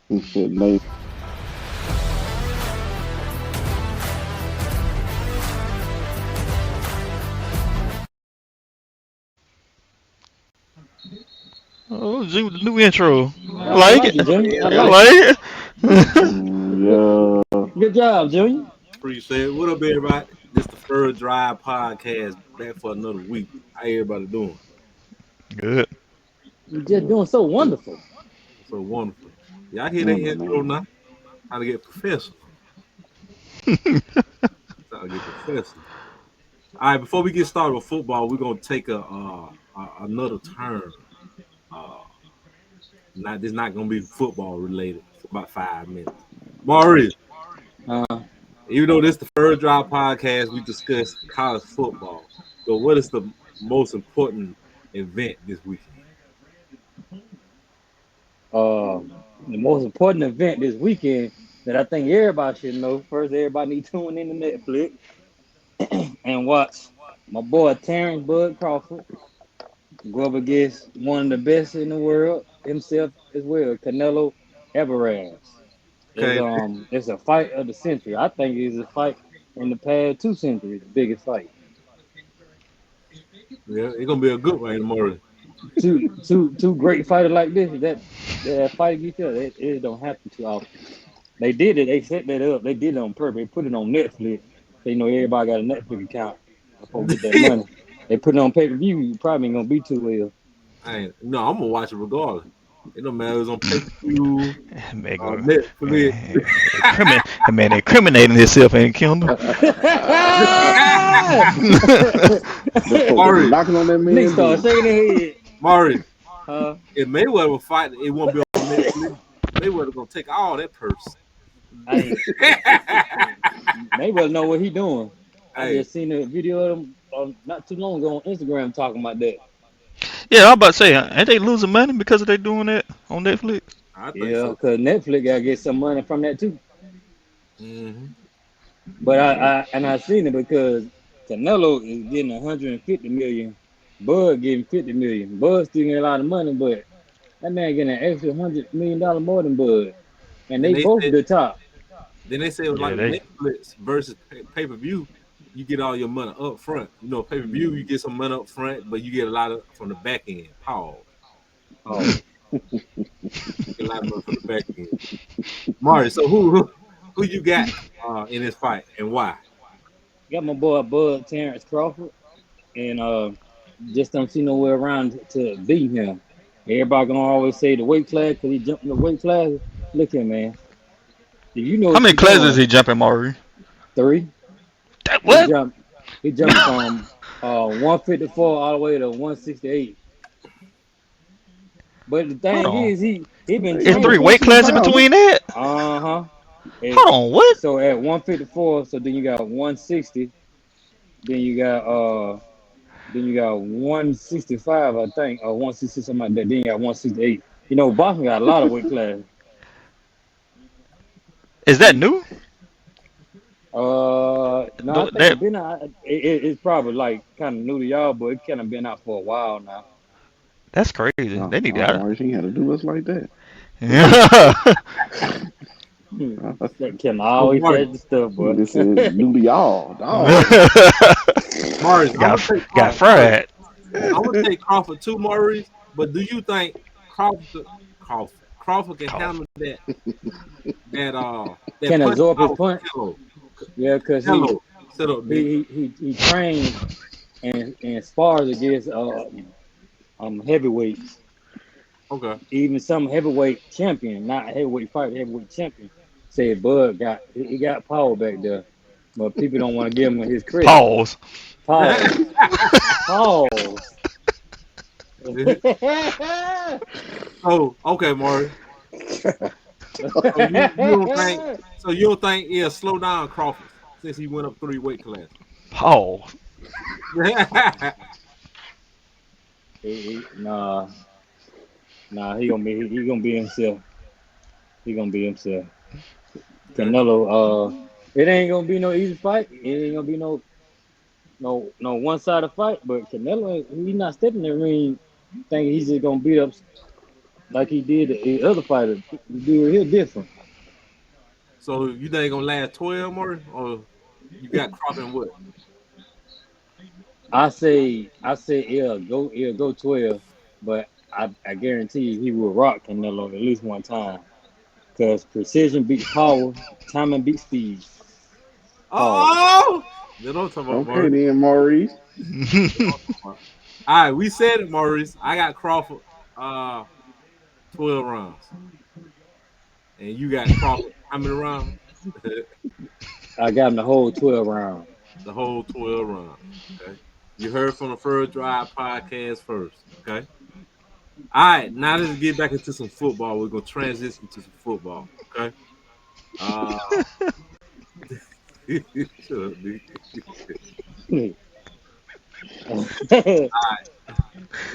He said, "Name." Oh, Jimmy, the new intro. I I like like it. it, Junior. I I like it. like it. Yeah. Good job, Junior. Appreciate it. What up, everybody? This the Fur Drive podcast back for another week. How everybody doing? Good. You're just doing so wonderful. So wonderful. Y'all hear that Mm, intro man. now? How to get professional. How to get professional. All right, before we get started with football, we're gonna take another turn. Uh, this not gonna be football related for about 5 minutes. Maurice, Uh, even though this is the Fur Drive podcast, we discuss college football. But what is the most important event this weekend? uh, the most important event this weekend that I think everybody should know. First, everybody need to tune in to Netflix and watch my boy Terrence Bud Crawford go up against one of the best in the world himself as well, Canelo Alvarez. Okay, It's a fight of the century. I think it's a fight in the past 2 centuries, the biggest fight. yeah, it's gonna be a good one tomorrow. Two great fighters like this that fight each other. It don't happen too often. They did it. They set that up. They did it on purpose. They put it on Netflix. They know everybody got a Netflix account. Before get that money, they put it on pay per view. You probably ain't gonna be too well. No, I'm gonna watch it regardless. It don't matter. It's on pay per view, Man, go. Netflix. Man, incriminating himself in Kendall. Them folks gonna be Maury, knocking on that Nick man started door. shaking his head. Maury, Huh? if Mayweather fight, it won't be on Netflix. Mayweather gonna take all that purse. I ain't. Mayweather know what he doing. I Hey, just seen a video of him not too long ago on Instagram talking about that. Yeah, I'm about to say, ain't they losing money because of they doing that on Netflix? I think Yeah, so. because Netflix gotta get some money from that too. Hmm. But I seen it because Canelo is getting 150 million, Bud getting 50 million. Bud still getting a lot of money, but that man getting an extra $100 million more than Bud, and Then they they both said, the top. then they said it was Yeah, like they. Netflix versus pay per view. You get all your money up front. You know, pay per view, you get some money up front, but you get a lot of from the back end. Pause. Oh, You get a lot of money from the back end. Maury, so who you got in this fight and why? got my boy Bud Terrence Crawford, and just don't see nowhere around to beat him. Everybody gonna always say the weight class because he jumped in the weight class. Look here, man. If you know How what many you're classes doing, he jumping, Maury? three. That He what? jumped. He jumped from 154 all the way to 168. But the Hold thing on. is, he been Hey, It's under three training. weight 14 classes pounds, huh? between that. Uh huh. Hold on, what? So at 154, so then you got 160. Then you got 165, I think, or 160 something like that. Then you got 168. You know, boxing got a lot of weight classes. Is that new? No, I think That it been out. It's probably like kind of new to y'all, but it kind of been out for a while now. that's crazy. No, They need no, that. Maurice ain't had to do us like that. Yeah. That Kim So always Maury, said the stuff, but This is new to y'all, dog. Maury, I'm got gonna take got Maury, fried. I'm gonna take Crawford too, Maurice. But do you think Crawford can Cough. handle that can punch absorb his power from punch. Canelo? Yeah, because Canelo set up big. he trains and spars against heavyweights. Okay. Even some heavyweight champion, not heavyweight fighter, heavyweight champion, said Bud he got power back there, but people don't want to give him his credit. Pause. Pause. Pause. So okay, Maurice. So you don't think he'll slow down Crawford since he went up 3 weight classes? Pause. Nah, nah, he gonna be himself. He gonna be himself. Okay. Canelo, it ain't gonna be no easy fight. It ain't gonna be no one sided fight. But Canelo, he not stepping in the ring thinking he's just gonna beat up like he did the other fighter. The dude here different. So you think gonna last 12 more, or you got Crawford what? I say it'll go 12, but I guarantee you he will rock Canelo at least one time. Cause precision beats power, timing beats speed. Pause. Oh, they don't talk about Okay Maurice. then, Maurice. They don't talk about. All right, we said it, Maurice. I got Crawford, 12 rounds, and you got Crawford how many rounds? I got him the whole 12 round. The whole 12 rounds. Okay, you heard from the First Drive podcast first. Okay. All right, now let's get back into some football. We're gonna transition to some football. Okay. Uh, shut up, dude.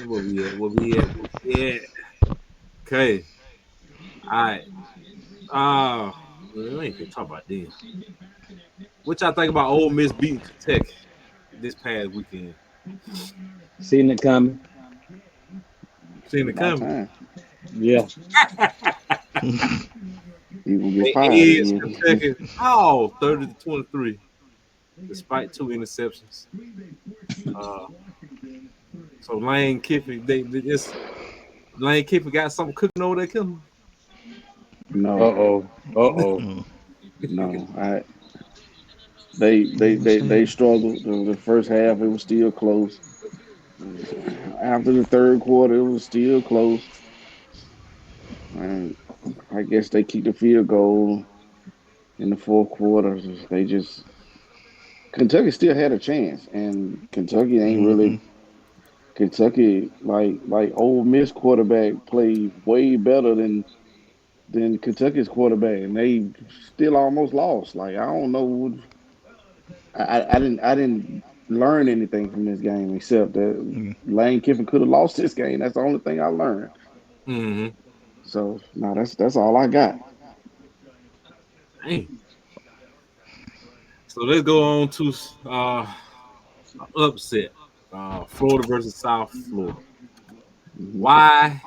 What we at? What we at? What we at? Okay. All right. We ain't gonna talk about this. What y'all think about Ole Miss beating Kentucky this past weekend? Seeing it coming. Seen it About coming. time. Yeah. You gonna get They fired edged again. Kentucky, 30-23, despite two interceptions. Uh, so Lane Kiffin, they just Lane Kiffin got something cooking over there, Kim. Uh No, oh. Uh oh. no. They struggled. The first half it was still close. After the third quarter, it was still close. And I guess they kicked a field goal in the fourth quarter. They just Kentucky still had a chance, and Kentucky ain't really Mhm. Kentucky like Ole Miss quarterback played way better than Kentucky's quarterback, and they still almost lost. Like I don't know, I didn't learn anything from this game except that Mm. Lane Kiffin could have lost this game. That's the only thing I learned. Mm-hmm. So no, that's all I got. Dang. So let's go on to upset. Florida versus South Florida. Mhm. Why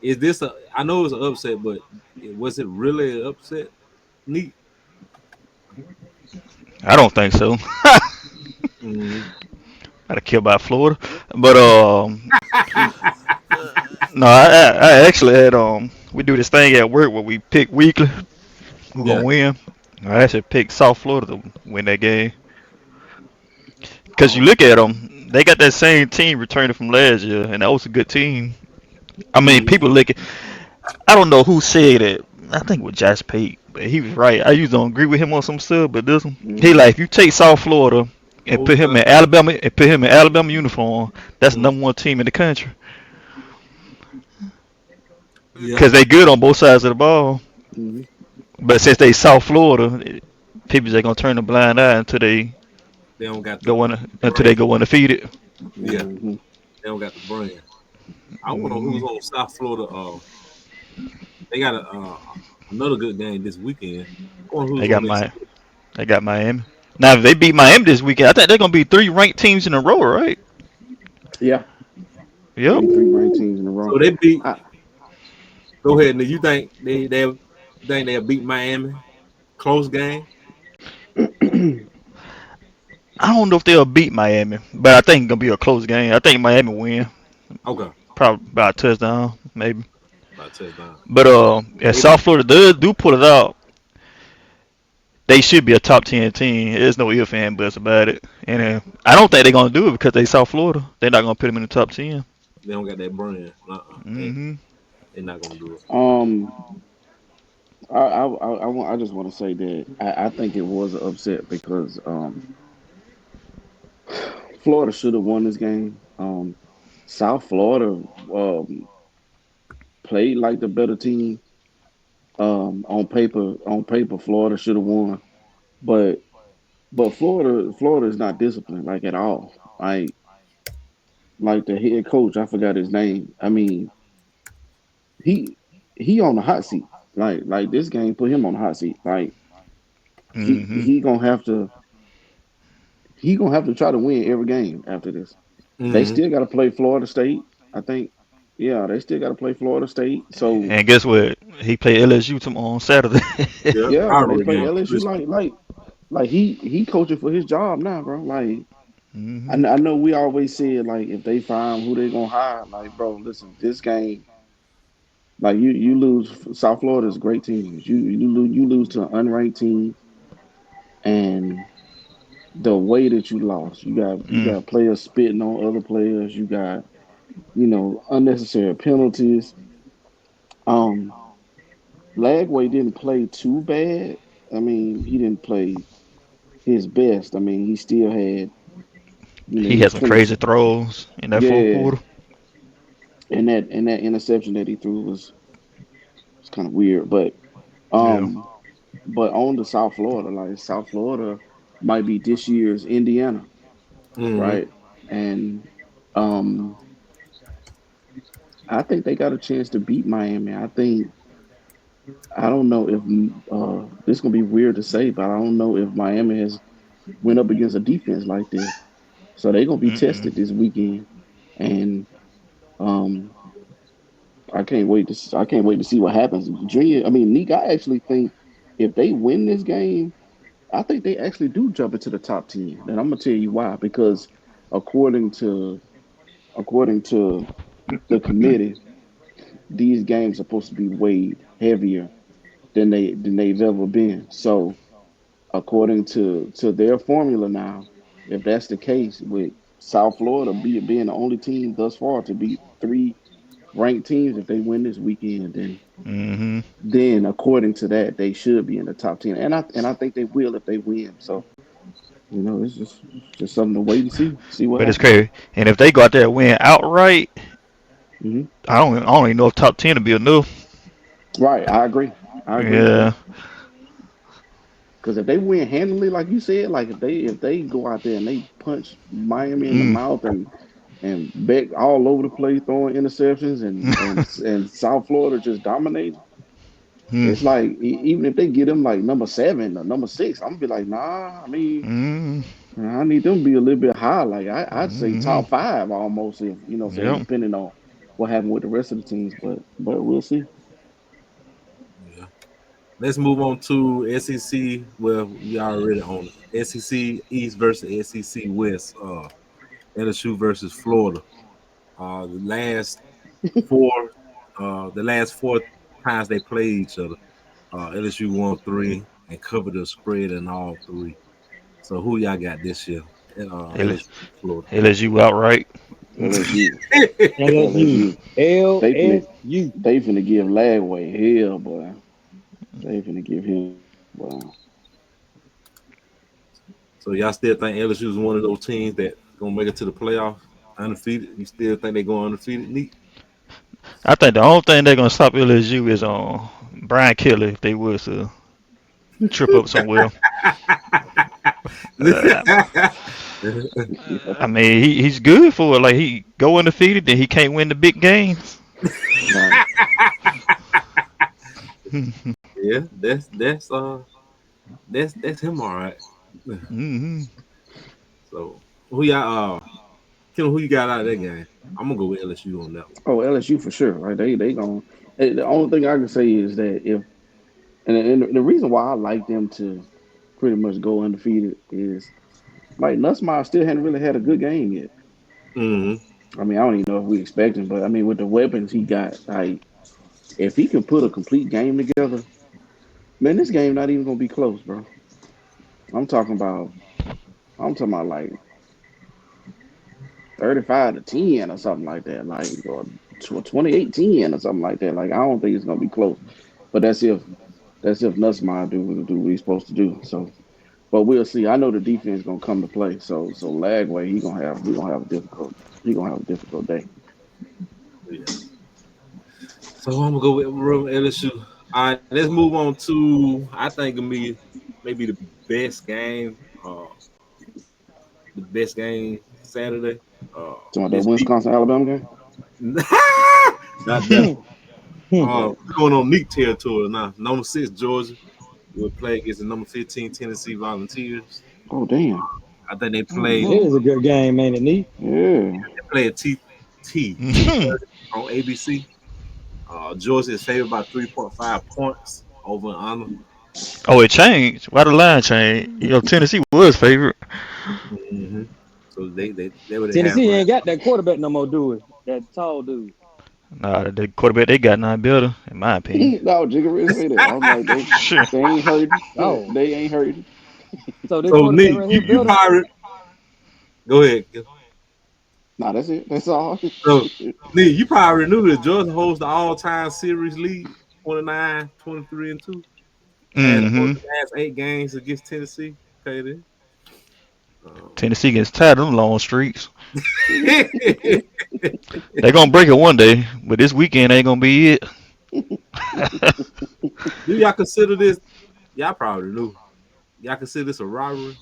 is this a? I know it's an upset, but was it really an upset? Neat. I don't think so. Mm-hmm. I don't care about Florida, but no, I actually had we do this thing at work where we pick weekly who Yeah. gonna win. I actually picked South Florida to win that game because you Oh. look at them, they got that same team returning from last year, and that was a good team. I mean, Mm-hmm. people look at. I don't know who said it. I think it was Josh Pate, but he was right. I usually don't agree with him on some stuff, but this one, he Mhm. like if you take South Florida and Whole put him time. in Alabama uniform, that's the Mm-hmm. number one team in the country Yeah. because they good on both sides of the ball. Mhm. But since they South Florida, people just gonna turn a blind eye They don't got the until they brand. go undefeated. Yeah. Mhm. They don't got the brand. I wonder who's Hmm. on South Florida. They got another good game this weekend. I wonder They who's got on this. my they got Miami. Now if they beat Miami this weekend, I think they're gonna be three ranked teams in a row, right? Yeah, Yep. be three ranked teams in a row. So they beat. I, Go ahead. Now you think they'll beat Miami? Close game. I don't know if they'll beat Miami, but I think it's gonna be a close game. I think Miami win, Okay. probably by a touchdown, maybe. By touchdown. But if They, South Florida do pull it out, they should be a top 10 team. There's no if and buts about it. And I don't think they're gonna do it because they South Florida. They're not gonna put them in the top 10. they don't got that brand. Hmm. They not gonna do it. um, I just want to say that I think it was an upset because Florida should have won this game. South Florida played like the better team. On paper, Florida should have won, but Florida is not disciplined like at all. Like the head coach, I forgot his name. I mean, he he on the hot seat. Like this game put him on the hot seat. Like he Hmm. he gonna have to try to win every game after this. They Mm-hmm. still got to play Florida State, I think. Yeah, they still got to play Florida State. So And guess what? He played LSU tomorrow on Saturday. Yeah, yeah, they rivalry play game. LSU like he coaching for his job now, bro. Like Hmm. I know we always said like if they find who they gonna hire, like bro, listen, this game, like you lose. South Florida's a great team. You lose to an unranked team, and the way that you lost, you got players spitting on other players. You got unnecessary penalties. Um, Lagway didn't play too bad. I mean, he didn't play his best. I mean, he still had, He he had was some 20. crazy throws in that fourth Yeah, quarter. and that interception that he threw was kind of weird. Yeah. Um, but on to South Florida, like South Florida might be this year's Indiana, Mm-hmm. right? And um, I think they got a chance to beat Miami. I don't know if this is gonna be weird to say, but I don't know if Miami has went up against a defense like this. So they're gonna be Mm-mm. tested this weekend, and um, I can't wait to see what happens. Junior, I mean, Nick, I actually think if they win this game, I think they actually do jump into the top 10, and I'm gonna tell you why. Because according to according to the committee, these games are supposed to be weighed heavier than they've ever been. So according to their formula now, if that's the case with South Florida being the only team thus far to beat three ranked teams, if they win this weekend, Hmm. then according to that, they should be in the top 10, and I think they will if they win. So it's just something to wait and see what But it's happens. crazy. And if they go out there and win outright, Hmm. I don't even know if top 10 will be enough. Right, I agree. I agree. Yeah. Because if they win handily, like you said, like if they go out there and they punch Miami in the Mm. mouth and Beck all over the place throwing interceptions and South Florida just dominating. Mm. It's like even if they get them like number 7 or number 6, I'm gonna be like, nah. I mean, Mm. I need them to be a little bit high. Like I'd say Mm. top 5 almost, if saying, Yep. depending on what happened with the rest of the teams. But we'll see. Yeah. Let's move on to SEC. Well, we already on it. SEC East versus SEC West. LSU versus Florida. The last four, the last four times they played each other, LSU won three and covered the spread in all three. So who y'all got this year? L- LSU, Florida. LSU outright. LSU, LSU. LSU, they finna LSU. they finna give Lagway hell, boy. They finna give him boy. So y'all still think LSU is one of those teams that gonna make it to the playoffs undefeated? You still think they go undefeated? Neat. I think the only thing they're gonna stop LSU is Brian Kelly if they was to trip up somewhere. Uh, I mean, he's good for it. Like he go undefeated, then he can't win the big games. Right. Yeah, that's him all right. Hmm. So who y'all Kim, who you got out of that game? I'm gonna go with LSU on that one. Oh, LSU for sure. Like they going the only thing I can say is that if and the reason why I like them to pretty much go undefeated is like Nussmeier still hadn't really had a good game yet. Mm-hmm. I mean, I don't even know if we expect him, but I mean, with the weapons he got, like if he can put a complete game together, man, this game not even gonna be close, bro. I'm talking about, I'm talking about like 35-10 or something like that, like or 28-10 or something like that. Like I don't think it's gonna be close. But that's if Nussmeier do what he's supposed to do. So, but we'll see. I know the defense gonna come to play. So Lagway he gonna have a difficult day. Yeah. So I'm gonna go with LSU. All right, let's move on to I think it'll be maybe best game, uh, the best game Saturday. So that Miss B. Wisconsin Alabama game. Not that. Right. We're going on Nick territory now. Number 6 Georgia will play against the number 15 Tennessee Volunteers. Oh damn. I think they Oh play It no. is a good game, ain't it, Neat? Yeah. they play at T T Hmm. on ABC. Georgia is favored by 3.5 points over and under. Oh, it changed. Why the line changed? You know, Tennessee was favorite. Mm-hmm. So they would have Tennessee right. ain't got that quarterback no more, do it? That tall dude. Nah, the quarterback they got not better, in my opinion. No, Jigga really say that. I'm like, Shit. they ain't hurting. Oh, They ain't hurting. so this So quarterback Nick, right here you better. probably go ahead. Nah, that's it. That's all. So Nick, you probably knew that Georgia holds the all-time series lead, 29, 23, and 2. Has won Mm-hmm. the last 8 games against Tennessee. Okay, then. Tennessee gets tired of them long streaks. Um, They gonna break it one day, but this weekend ain't gonna be it. do y'all consider this? Y'all probably knew. Y'all consider this a rivalry?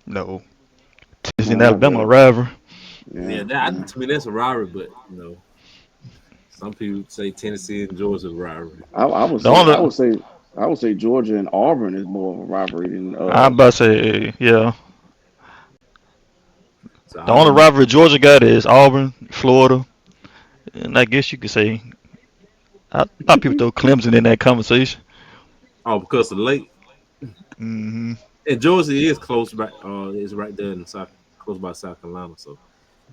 No. Tennessee and No, not Alabama really. rival. Yeah, Yeah, that, yeah. to me that's a rivalry. But some people say Tennessee and Georgia rivalry. I would The say, I only would say, I would say Georgia and Auburn is more of a rivalry than I'm about to say, yeah. So The only Auburn, rivalry Georgia got is Auburn, Florida, and I guess you could say I thought people throw Clemson in that conversation. oh, because of the lake. Hmm. And Georgia is close by. Is right there in South, close by South Carolina. So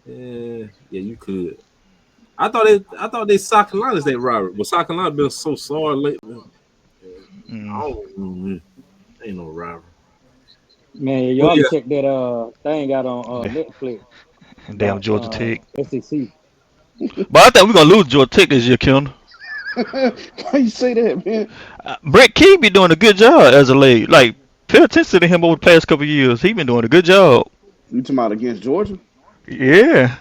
yeah, you could. I thought they South Carolina's they rivalry, but South Carolina been so sorry lately. Mm. I don't, ain't no rivalry. Man, you But ought to yeah, check that thing out on Yeah. Netflix Damn about Georgia Tech. SEC. But I think we're gonna lose Georgia Tech this year, Kendall. Why you say that, man? Brett Key be doing a good job as a late. Like, pay attention to him over the past couple of years. He been doing a good job. You talking about against Georgia? Yeah.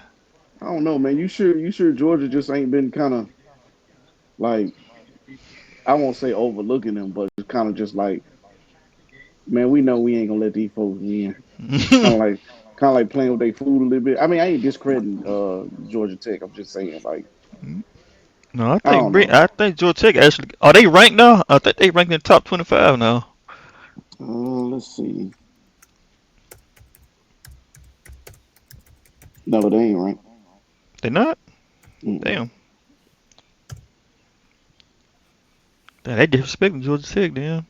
I don't know, man. You sure? You sure Georgia just ain't been kind of like, I won't say overlooking them, but it's kind of just like, man, we know we ain't gonna let these folks win. Kind of like, kind of like playing with their food a little bit. I mean, I ain't discrediting Georgia Tech. I'm just saying, like, No, I I think don't know. I think Georgia Tech actually are they ranked now? I think they ranked in the top 25 now. Let's see. No, they ain't right. They not? Mm-mm. Damn. Damn, they disrespecting Georgia Tech, damn.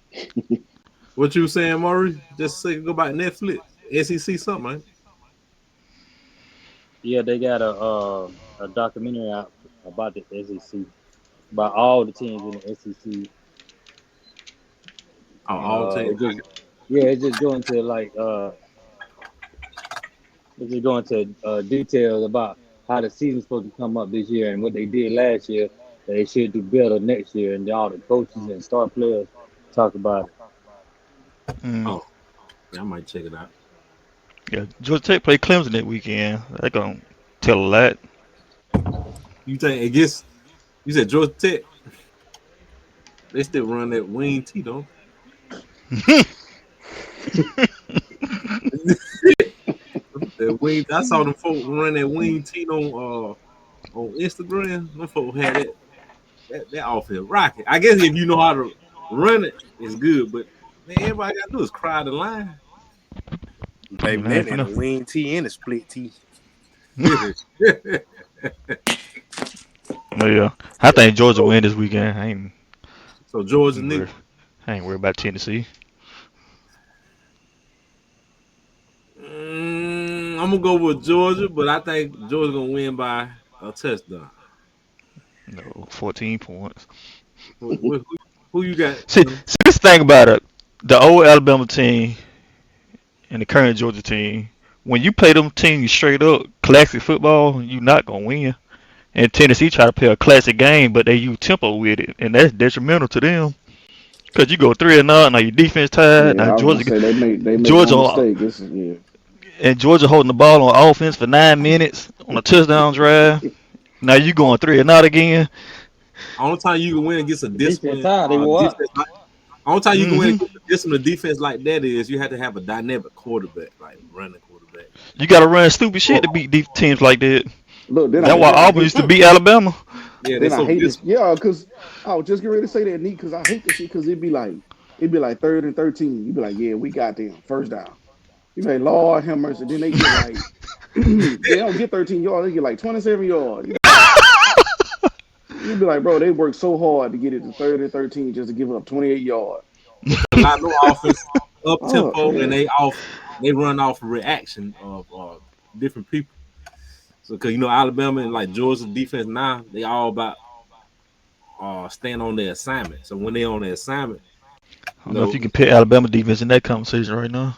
what you saying, Maury? Just say go by Netflix, SEC something, man. Yeah, they got a documentary out about the SEC, about all the teams in the SEC, Oh, and all team. it just yeah, it just go into it just go into details about how the season's supposed to come up this year and what they did last year. They should do better next year, and all the coaches and star players talk about it. Mm. Oh, yeah, I might check it out. Yeah, Georgia Tech play Clemson that weekend. They gonna tell a lot. You think it gets? You said Georgia Tech. They still run that wing T, don't they? That wing. I saw them folk run that wing T on Instagram. Them folk had that offense rocket. I guess if you know how to run it, it's good. But man, everybody got to do is cry the line. Baby, Man, that for and a no. wing tee and a split tee. But yeah, I think Georgia win this weekend. So Georgia ain't Nick, worried. I ain't worried about Tennessee. I'm gonna go with Georgia, but I think Georgia gonna win by a touchdown. No, 14 points. Who you got? See this thing about it. The old Alabama team and the current Georgia team. When you play them teams straight up, classic football, you not gonna win. And Tennessee try to play a classic game, but they use tempo with it, and that's detrimental to them. Cause you go 3-0, now your defense tired. Yeah, Now I was gonna say they make one Georgia, mistake. It's yeah. and Georgia holding the ball on offense for 9 minutes on a touchdown drive. Now you Oh, going 3-0 again. only time you can win against a The defense disciplined tired, they wore out. defense like only time you can win Hmm. against a disciplined defense like that is you have to have a dynamic quarterback, like running quarterback. You got to run stupid shit Oh, to beat these teams like that. Look, That's why then I Auburn hate used to beat Alabama. yeah, they then I so hate this. disciplined. Yeah, because I was just getting ready to say that, neat. Because I hate this shit. Because it'd be like 3rd and 13. You'd be like, yeah, we got them first down. You be like, Lord have mercy. Then they get like they don't get 13 yards, they get like 27 yards. You'd be like, bro, they work so hard to get it to 30 13 just to give up 28 yards. because a lot of no offense up Oh, tempo and yeah. they run off a reaction of different people. So because Alabama and like Georgia defense now they all about staying on their assignment. So when they on their assignment, I you don't know if know, you can put Alabama defense in that conversation right now.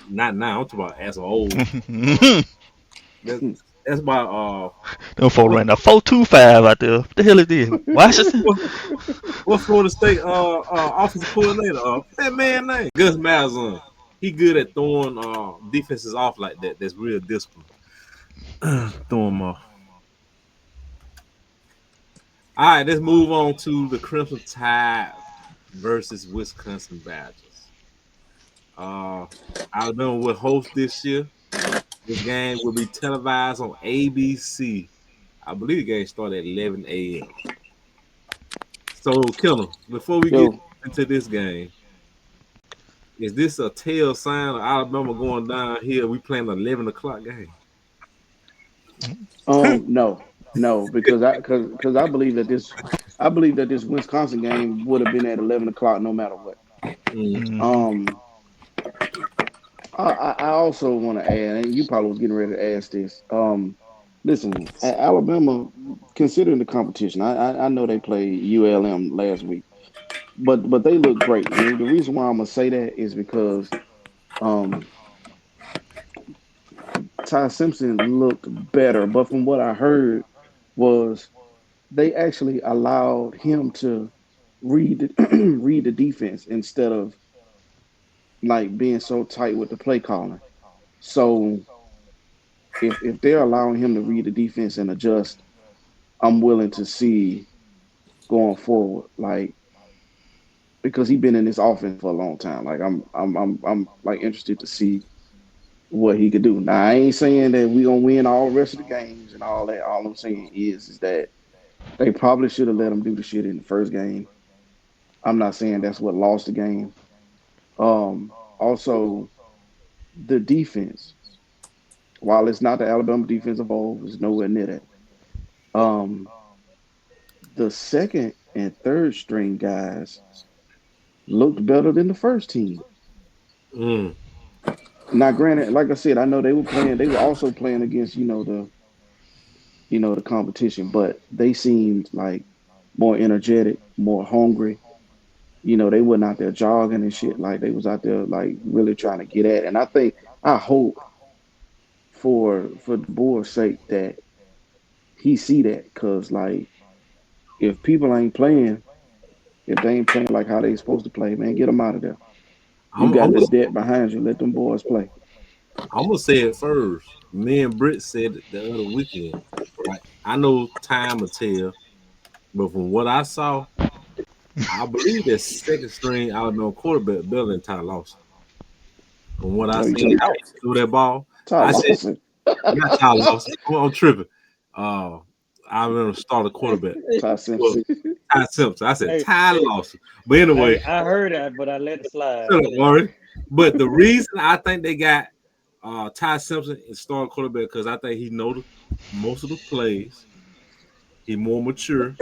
not now. I'm talking about as a whole. Them That, that's why folks what ran a 4-2-5 out there. What the hell is this? Washington? what, what Florida State offensive coordinator that man name Gus Malzahn. He good at throwing defenses off like that. That's real discipline. Throw them off. All right, let's move on to the Crimson Tide versus Wisconsin Badgers. Uh, Alabama will host this year. This game will be televised on ABC. I believe the game started at 11 a.m. So, Killer, before we get Yo, into this game, is this a tail sign of Alabama going downhill? We playing an 11 o'clock game. no, no, because I believe that this Wisconsin game would have been at 11 o'clock no matter what. Mm. Mm-hmm. Um, I also want to add, and you probably was getting ready to ask this. Listen, Alabama, considering the competition, I know they played ULM last week, but they look great, and the reason why I'm gonna say that is because um Ty Simpson looked better, but from what I heard was they actually allowed him to read the defense instead of like being so tight with the play calling. So if they're allowing him to read the defense and adjust, I'm willing to see going forward, like because he's been in this offense for a long time. Like I'm like interested to see what he could do. Now I ain't saying that we gonna win all the rest of the games and all that. All I'm saying is that they probably should have let him do the shit in the first game. I'm not saying that's what lost the game. Also the defense, while it's not the Alabama defense of old, it's nowhere near that. Um, the second and third string guys looked better than the first team. Mm. Now, granted, like I said, I know they were also playing against, the competition, but they seemed like more energetic, more hungry. They wasn't out there jogging and shit. Like they was out there like really trying to get at. And I hope for the board's sake that he see that, because like if people ain't playing, if they ain't playing like how they supposed to play, man, get them out of there. You I'm got the gonna debt behind you. Let them boys play. I'm gonna say it first. Me and Britt said it the other weekend. Like I know time will tell, but from what I saw, I believe that second string Alabama quarterback better than Ty Lawson. From what I Oh, you seen talking Out. through that ball, Ty I said Lawson? not Ty Lawson. I'm tripping. Uh, I remember starting quarterback. Ty Well, Simpson. Ty Simpson. I said Hey, Ty Lawson. But anyway, I heard that, but I let it slide. shut up, Maury. But the reason I think they got Ty Simpson is starting quarterback because I think he know most of the plays. He more mature.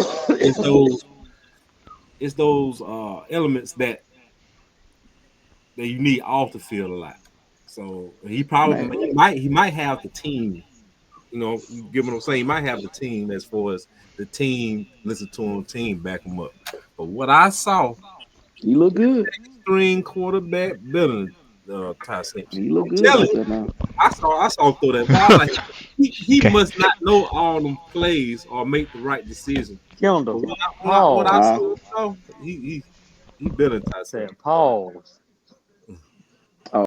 It's those elements that you need off the field a lot. So Man, he might have the team. You get what I'm saying. He might have the team as far as the team listen to him, team back him up. But what I saw, he look good. string quarterback better than Ty Simpson. He look I'm good telling out you, there now. I saw him throw that ball. Like he Okay. must not know all them plays or make the right decision. But Kendall, what I pause. Huh? saw, he better than Ty Simpson. Said pause. Oh,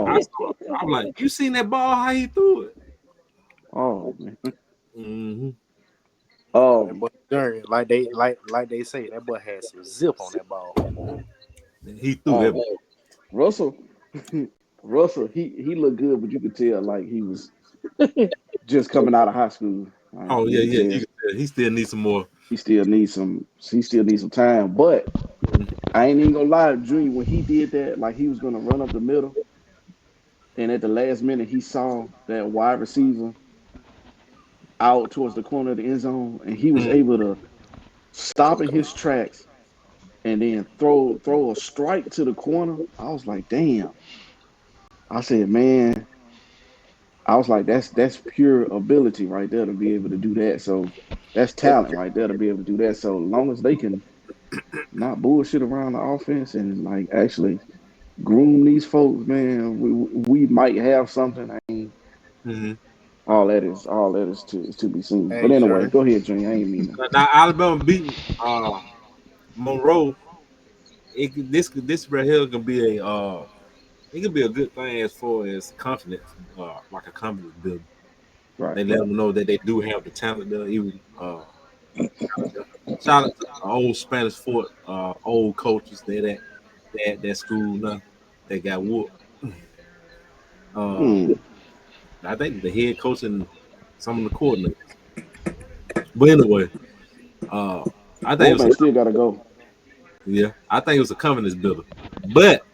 I oh, saw, I'm like, you seen that ball? How he threw it? oh, man. Mm-hmm. That Um, boy Jerry, like they say, that boy had some zip on that ball. He threw that. oh, Russell, Russell, he looked good, but you could tell like he was just coming out of high school. Like Oh you yeah, could yeah. tell He still needs some more. he still needs some time. But I ain't even gonna lie, Junior, when he did that, like he was gonna run up the middle. and at the last minute he saw that wide receiver out towards the corner of the end zone, and he was Mm. able to stop in his tracks and then throw a strike to the corner. I was like, damn. I said, man, I was like, that's pure ability right there to be able to do that. So that's talent right there to be able to do that. So long as they can not bullshit around the offense and like actually groom these folks, man, we might have something. I mean, Mm-hmm. all that is to be seen. But Hey, anyway, Journey. go ahead, Junior. I ain't mean to. Now Alabama beating Monroe. This right here can be a it could be a good thing as far as confidence, like a confidence builder. Right, They let right. them know that they do have the talent there. Even shout out to the old Spanish Fort, old coaches. They that school now. They got whooped. Uh, Hmm. I think the head coach and some of the coordinators. But anyway, uh, I think it Old was man still gotta go. yeah, I think it was a confidence builder. But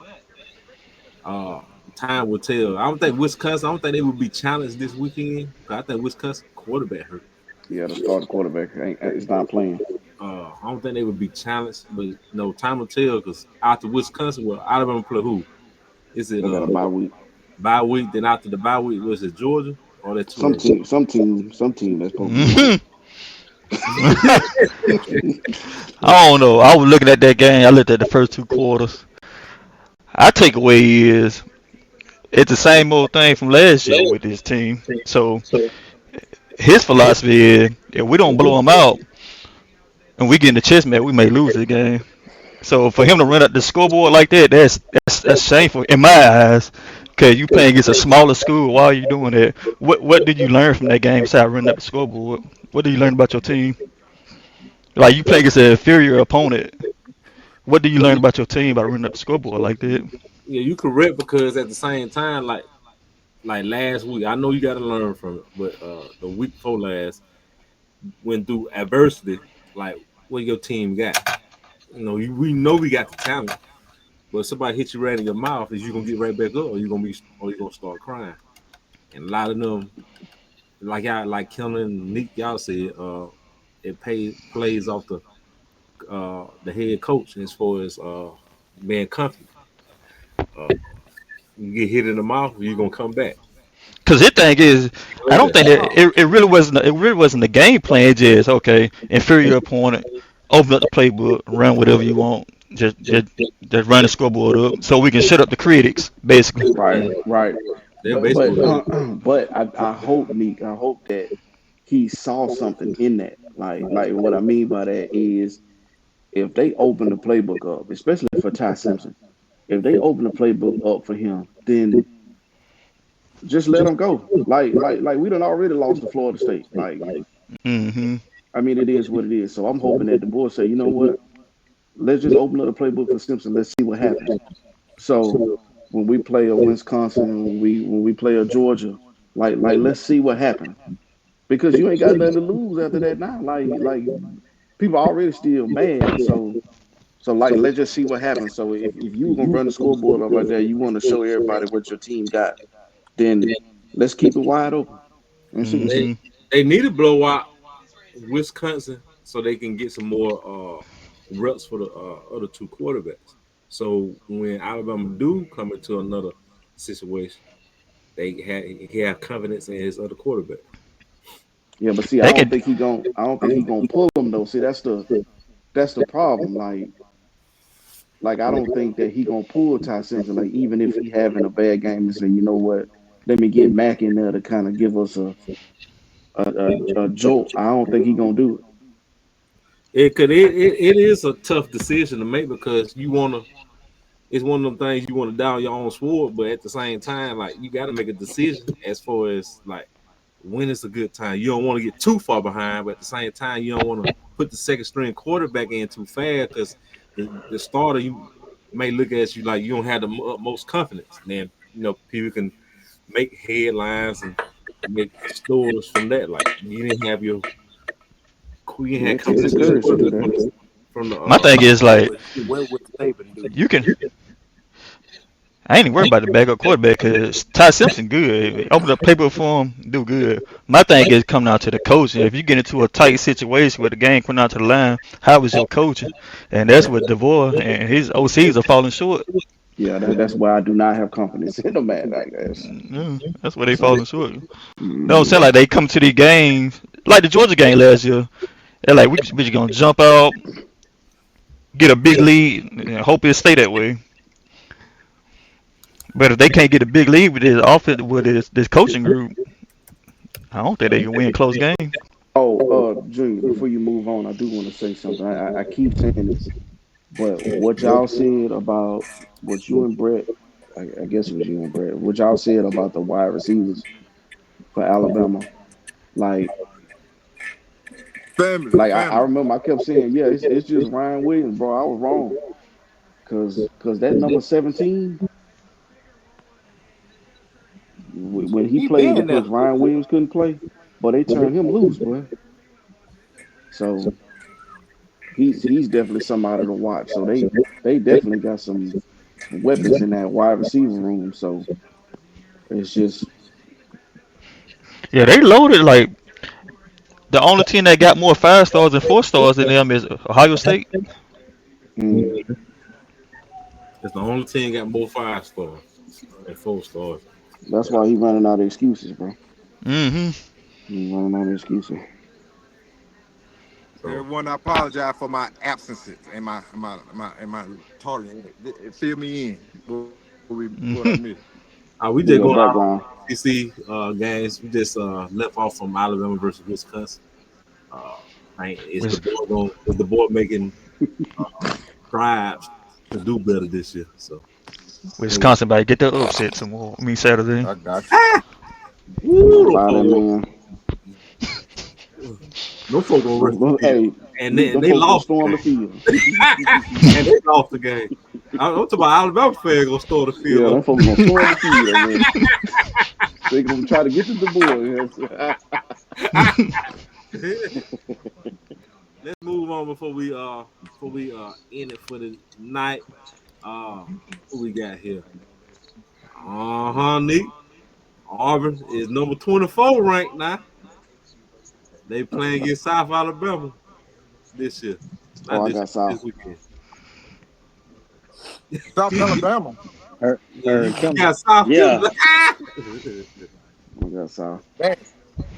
uh, time will tell. I don't think Wisconsin. I don't think they would be challenged this weekend. I think Wisconsin quarterback hurt. Yeah, the starting quarterback ain't it's not playing. I don't think they would be challenged, but no time will tell because after Wisconsin, well, Alabama play who? Is it They got a bye week. bye week? Then after the bye week, was it Georgia or that too early? Some team that's supposed to be Mhm. ranked. I don't know. I was looking at that game. I looked at the first two quarters. I take away is it's the same old thing from last year with this team. So his philosophy is if we don't blow them out and we get in the chess match, we may lose the game. So for him to run up the scoreboard like that, that's shameful in my eyes. Cause you playing against a smaller school. Why are you doing that? What did you learn from that game besides running up the scoreboard? What did you learn about your team? Like you play against an inferior opponent. What did you learn about your team by running up the scoreboard like that? Yeah, you correct because at the same time, like last week, I know you got to learn from it, but the week before last, went through adversity, like what your team got. We know we got the talent, but somebody hit you right in your mouth, is you gonna get right back up, or you gonna start crying. And a lot of them, like Kellen and Nick, y'all said, it plays off the head coach as far as being confident. Uh, you get hit in the mouth, you're gonna come back. Cause his thing is, I Like don't that. think that it really wasn't the game plan. Just okay, inferior opponent, open up the playbook, run whatever you want, just run the scoreboard up, so we can shut up the critics, basically. Right, Mm. right. They're But basically but I hope Neek, I hope that he saw something in that. Like what I mean by that is if they open the playbook up, especially for Ty Simpson, if they open the playbook up for him, then just let him go. Like we done already lost to Florida State. Like Hmm. I mean, it is what it is. So I'm hoping that the boys say, you know what? Let's just open up the playbook for Simpson. Let's see what happens. So when we play a Wisconsin, when we play a Georgia, like let's see what happens. Because you ain't got nothing to lose after that now. Like people are already still mad. So like let's just see what happens. So if you were gonna run the scoreboard up right there, you want to show everybody what your team got, then let's keep it wide open and see. they Hmm. they need to blow out Wisconsin so they can get some more reps for the other two quarterbacks. So when Alabama do come into another situation, he have confidence in his other quarterback. Yeah, but see, They can. I don't think he gonna pull them though. See, that's the problem. Like I don't think that he gonna pull Ty Simpson. Like even if he having a bad game and say, you know what, let me get Mac in there to kind of give us a jolt. I don't think he gonna do it. It is a tough decision to make because it's one of them things you want to down your own sword, but at the same time, like you got to make a decision as far as like when it's a good time. You don't want to get too far behind, but at the same time, you don't want to put the second string quarterback in too fast because the starter you may look at you like you don't have the utmost confidence. Then people can make headlines and make stories from that. Like you didn't have your you didn't Yeah, have Texas confidence in your Curry should do quarterback that. from the My thing is What like would what would Saban do? you can. I ain't even worried about the backup quarterback because Ty Simpson good. Open up paper for him, do good. My thing is coming out to the coaching. If you get into a tight situation where the game coming out to the line, how was your coaching? And that's what DeVore and his OCs are falling short. Yeah, that's why I do not have confidence in the man, I guess. That's where they So, falling short. They don't mm, sound like they come to these games like the Georgia game last year. They're like, we just gonna jump out, get a big lead, and hope it stay that way. But if they can't get a big lead with this offense, with this coaching group, I don't think they can win close games. oh, Junior, before you move on, I do want to say something. I keep saying this, but what y'all said about what you and Brett, I guess it was you and Brett, what y'all said about the wide receivers for Alabama, like, I Family. remember I kept saying, yeah, it's just Ryan Williams, bro. I was wrong, cause that number 17, when he He played been there. because Ryan Williams couldn't play, but they turned him loose, boy. So he's definitely somebody to watch. So they definitely got some weapons in that wide receiver room. So it's just Yeah, they loaded. Like the only team that got more 5 stars and 4 stars than them is Ohio State. mm, It's the only team got more 5 stars and 4 stars. that's why he running out of excuses, bro. Hmm He running out of excuses. So Everyone, I apologize for my absences and my tolerance. Fill me in. What I missed. we just Your going out background. CC games. We just left off from Alabama versus Wisconsin. Uh, is the Wis- board going? Is the board making strides to do better this year? So anyway, Wisconsin about to get their upset tomorrow. I mean Saturday. I got you. Don't woo, fire that man. no folk gonna rush the field, Hey, and they, Nick, and them they folks gonna lost storm the the game, field. and they lost the game. I'm talking about Alabama fan gonna store the field Yeah, up. them folks gonna storm the field, man. They gonna try to get to the boy. Yes. Let's move on before we end it for the night. Uh, who we got here? Nick. Auburn is number 24 ranked now. They playing against South Alabama this year. Oh, Not I this got year, this South. weekend. South Alabama. Yeah, you Kim. got South Yeah, Carolina. I got South. Dang.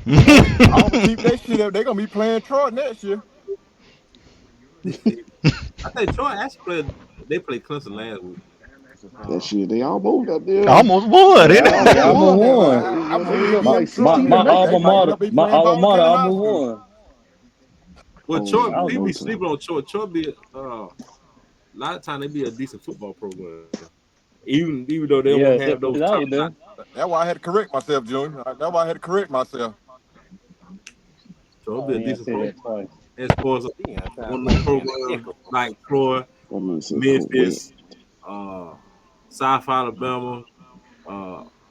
Hey, Auburn keep that shit up. They gonna be playing Troy next year. I think Troy actually played. They played Clemson last week. That Uh, shit, they almost got there. Almost won, They didn't yeah, it? they almost almost won. won. They was up My like my 16 my to alma They nothing. might end mater, up be my playing alma Baldwin mater County High almost School. won. well, Oh, I was people no be time. sleeping on Troy. Troy be a lot of time they be a decent football program. Even though they don't yeah, have six those top hours notch. there. That's why I had to correct myself, Junior. That's why I had to correct myself. Troy Oh, be a yeah, I decent said program. that twice. As far as Yeah, one sound of them like he in the programs echo. like Troy, That man said correct. Memphis, uh, South Alabama,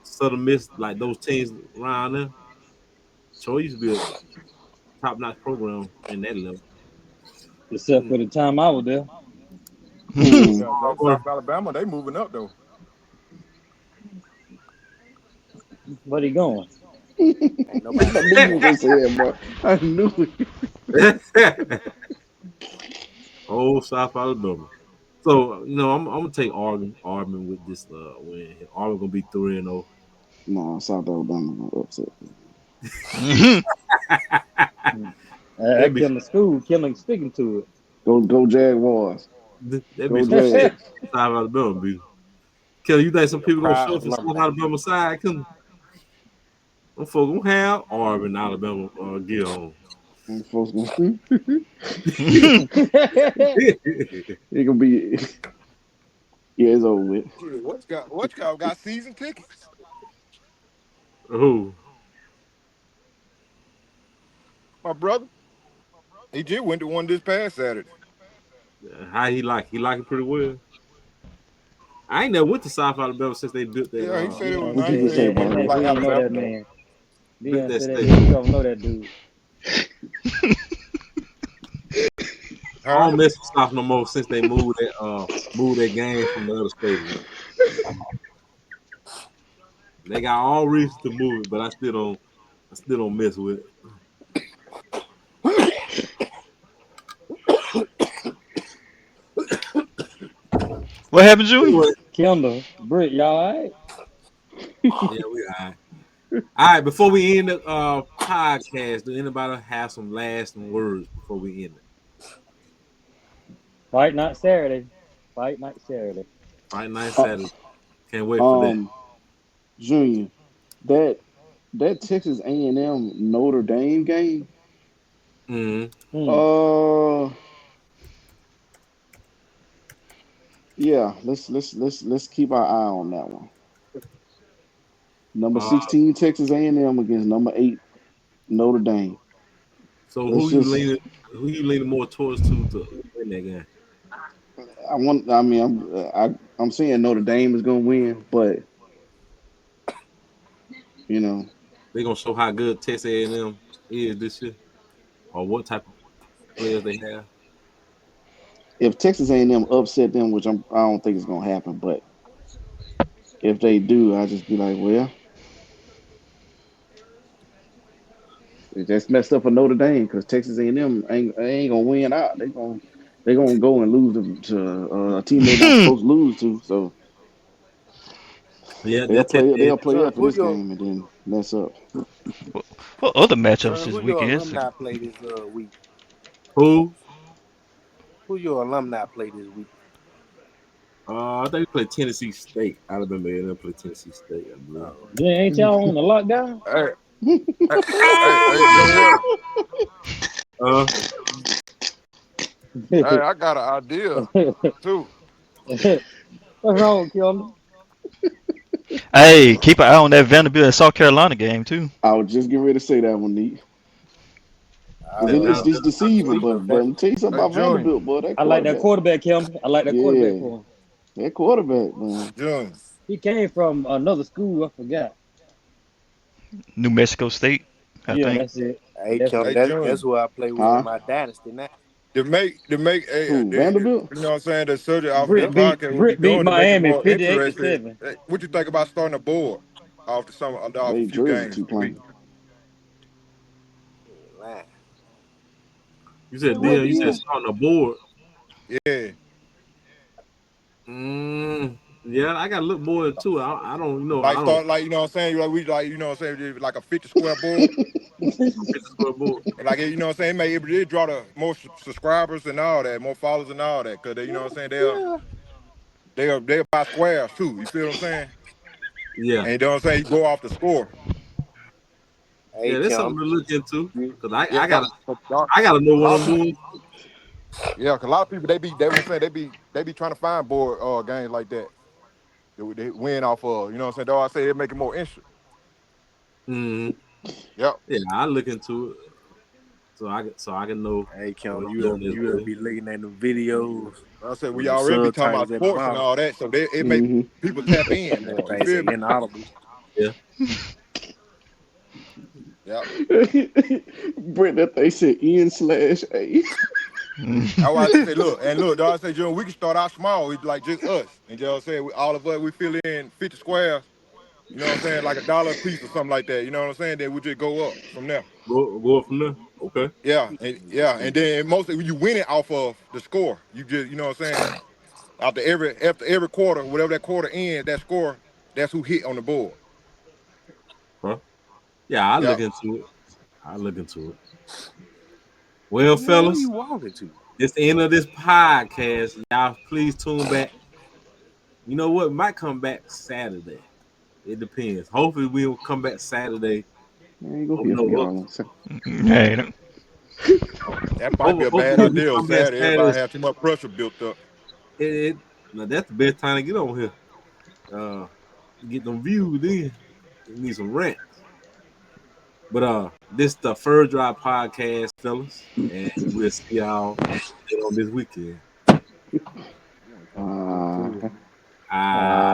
Southern Miss, like those teams around there. Troy used to be a top notch program in that level. Except for the time I was there. Hmm. Yeah, South Alabama, they moving up though. Where he going? Ain't nobody I say knew you that. was gonna say that, bro. I knew it. Oh, South Alabama. So I'm gonna take Auburn with this win. Auburn gonna be 3-0. Nah, South Alabama gonna upset. I That be killing the school, killing sticking to it. Go Jaguars. that be Go some shit. Jags. South Alabama be. Kelly, you think some Be a people gonna show prize up for lumber South back. Alabama side? Them folks gonna have Auburn, Alabama get on. And folks gonna it gonna be yeah, it's over with. Shit, what you got season tickets? Who? My brother. He just went to one this past Saturday. How he like? He like it pretty well. I ain't never went to South Alabama since they built that Yeah, he said it was Dion What nice. you said can He say, said that, it was that Byron? like he don't know Alabama that though. man. built Dion that said that he state. don't know that dude. I Huh? don't mess with South no more since they moved that game from the other stadium. They got all reason to move it, but I still don't mess with it. What happened, Junior? Anyway, Kendall, Britt, y'all all right? yeah, we all right. All right, before we end the podcast, do anybody have some lasting words before we end it? Fight night Saturday. Fight night Saturday. Fight night Uh, Saturday. Can't wait for that. um, Junior, that that Texas A&M Notre Dame game. Mm-hmm. Hmm. Uh, yeah. Let's keep our eye on that one. Number Uh, 16 Texas A&M against number 8 Notre Dame. so Let's just. who you leaning more towards to win that game? I want. I mean, I'm saying Notre Dame is gonna win, but you know, They gonna show how good Texas A&M is this year, or what type of players they have. if Texas A&M upset them, which I don't think is gonna happen, but if they do, I just be like, well, it just messed up for Notre Dame because Texas A&M ain't gonna win out. They gonna go and lose to a team they're not supposed to lose to. So Yeah, they'll they're Texas play A&M. they'll play John, up for this game and then mess up. What other matchups John, this who your weekend? alumni play this week? Who? Who your alumni play this week? I think we played Tennessee State. Alabama A&M played Tennessee State, I believe. Oh, Then ain't y'all on the lockdown? Hey, hey, Junior. Uh, Hey, I got an idea too. What's wrong, Kendall? Hey, keep an eye on that Vanderbilt and South Carolina game too. I was just getting ready to say that one, Neat. I Because that it's, was it's Vanderbilt South deceiving, speaking Carolina. of but that. I'm gonna tell you something Hey, about Junior. Vanderbilt, boy. That I like that quarterback, quarterback, Kendall. I like that quarterback yeah, for him. that quarterback, man. Junior. He came from another school. I forgot. New Mexico State, I Yeah, think. that's it. Hey, That's Kim, Hey, it. that's Junior. who I play with in Huh? my dynasty now. To make Who? Vanderbilt? you know what I'm saying, the subject off this Yep. podcast we'll be Britt beat doing to make it Miami more 58 to interesting. 7. What you think about starting a board off a They few Jersey games two a week? playing. You ain't lying. You Say said what, Dion. You said Dion? starting the board. Yeah. Yeah, I got to look more into it. I don't you know. I Like don't start like you know what I'm saying, like we like you know what I'm saying, like a 50 square board. pick the scoreboard. And like you know what I'm saying, it draw the more subscribers and all that, more followers and all that. Cause they, you know what I'm saying, Yeah. they'll buy squares too. You feel what I'm saying? Yeah, And you know what I'm saying, you go off the score. Hey, yeah, that's something Kim, to look into because Yeah, I gotta know a what lot I'm of people, doing. yeah, 'cause a lot of people they what I'm saying, they be trying to find board games like that. They win off of, you know what I'm saying? Though I say it make it more interesting. Mm-hmm. Yep. Yeah, I look into it so I can know hey, Kim, what's going this you'll way. be looking at the videos I said with we the already be talking about subtitles at the sports and bottom. all that, so it make Mm-hmm. people tap in That more. You thing feel say me? inaudible. Yeah, Yep. Brent, that they said N/A. I always say, look, dog, I say, Joe, we can start out small, it's like just us. And you know what I'm saying? All of us, we fill in 50 squares, you know what I'm saying, like $1 a piece or something like that. You know what I'm saying? Then we just go up from there. go up from there. Okay. And then mostly when you win it off of the score, you just, you know what I'm saying? After every quarter, whatever that quarter ends, that score, that's who hit on the board. Huh? Yeah, I look Yeah. into it. I look into it. Well, Man, where fellas, you walking to? it's the end of this podcast. Y'all, please tune back. You know what? Might come back Saturday. It depends. Hopefully, we'll come back Saturday. I ain't gonna Oh, you hear from know, y'all in a second. Hey, That might be a bad hopefully, we idea on come back Saturday. Saturday. Everybody have too much pressure built up. It, now that's the best time to get on here. Uh, get them views in. We need some rent. But this the Fur Drive podcast, fellas, and we'll see y'all later on this weekend. You ain't talking about no Uh, food. Uh